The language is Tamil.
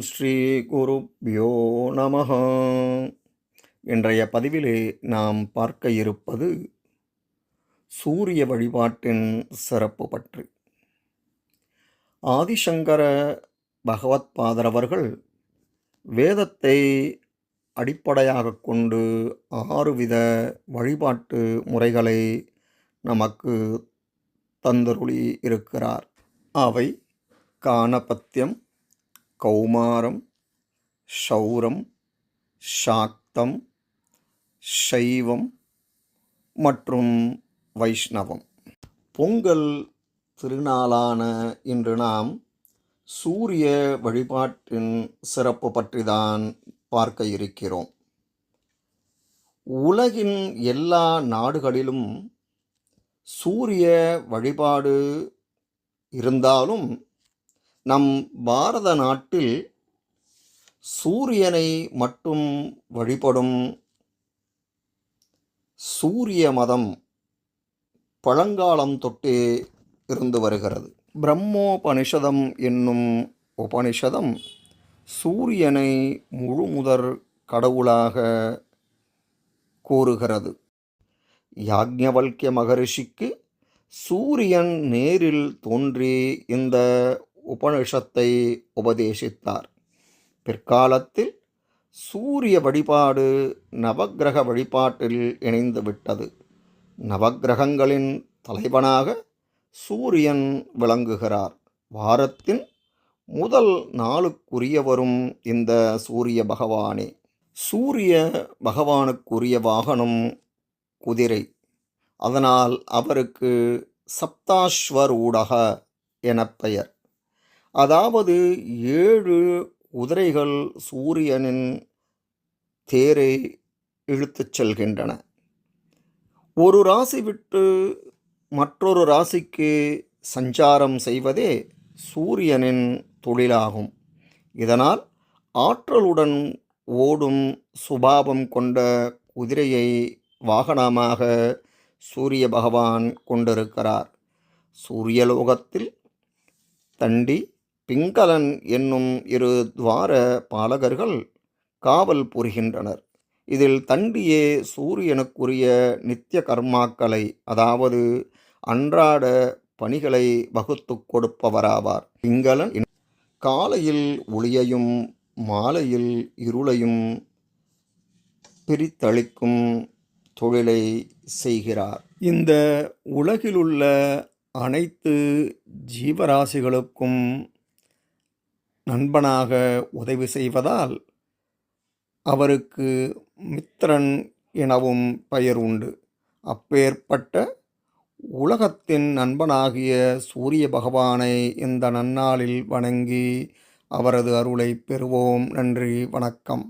ஸ்ரீ குருப்யோ நமஹ. இன்றைய பதிவிலே நாம் பார்க்க இருப்பது சூரிய வழிபாட்டின் சிறப்பு பற்றி. ஆதிசங்கர பகவத்பாதர் அவர்கள் வேதத்தை அடிப்படையாக கொண்டு 6 வித வழிபாட்டு முறைகளை நமக்கு தந்தருளி இருக்கிறார். அவை கானபத்தியம், கௌமாரம், ஷௌரம், சாக்தம், சைவம் மற்றும் வைஷ்ணவம். பொங்கல் திருநாளான இன்று நாம் சூரிய வழிபாட்டின் சிறப்பு பற்றி தான் பார்க்க இருக்கிறோம். உலகின் எல்லா நாடுகளிலும் சூரிய வழிபாடு இருந்தாலும் நம் பாரத நாட்டில் சூரியனை மட்டும் வழிபடும் சூரிய மதம் பழங்காலம் தொட்டே இருந்து வருகிறது. பிரம்மோபனிஷதம் என்னும் உபனிஷதம் சூரியனை முழுமுதற் கடவுளாக கூறுகிறது. யாக்ஞவல்க்ய மகரிஷிக்கு சூரியன் நேரில் தோன்றி இந்த உபனிஷத்தை உபதேசித்தார். பிற்காலத்தில் சூரிய வழிபாடு நவக்கிரக வழிபாட்டில் இணைந்து விட்டது. நவக்கிரகங்களின் தலைவனாக சூரியன் விளங்குகிறார். வாரத்தின் முதல் நாளுக்குரியவரும் இந்த சூரிய பகவானே. சூரிய பகவானுக்குரிய வாகனம் குதிரை. அதனால் அவருக்கு சப்தாஸ்வரூடக என பெயர். அதாவது 7 குதிரைகள் சூரியனின் தேரை இழுத்துச் செல்கின்றன. ஒரு ராசி விட்டு மற்றொரு ராசிக்கு சஞ்சாரம் செய்வதே சூரியனின் தொழிலாகும். இதனால் ஆற்றலுடன் ஓடும் சுபாவம் கொண்ட குதிரையை வாகனமாக சூரிய பகவான் கொண்டிருக்கிறார். சூரியலோகத்தில் தண்டி, பிங்களன் என்னும் 2 துவார பாலகர்கள் காவல் புரிகின்றனர். இதில் தண்டியே சூரியனுக்குரிய நித்திய கர்மாக்களை, அதாவது அன்றாட பணிகளை வகுத்து கொடுப்பவராவார். பிங்களன் காலையில் ஒளியையும் மாலையில் இருளையும் பிரித்தளிக்கும் தொழிலை செய்கிறார். இந்த உலகிலுள்ள அனைத்து ஜீவராசிகளுக்கும் நண்பனாக உதவி செய்வதால் அவருக்கு மித்திரன் எனவும் பெயர் உண்டு. அப்பேற்பட்ட உலகத்தின் நண்பனாகிய சூரிய பகவானை இந்த நன்னாளில் வணங்கி அவரது அருளை பெறுவோம். நன்றி, வணக்கம்.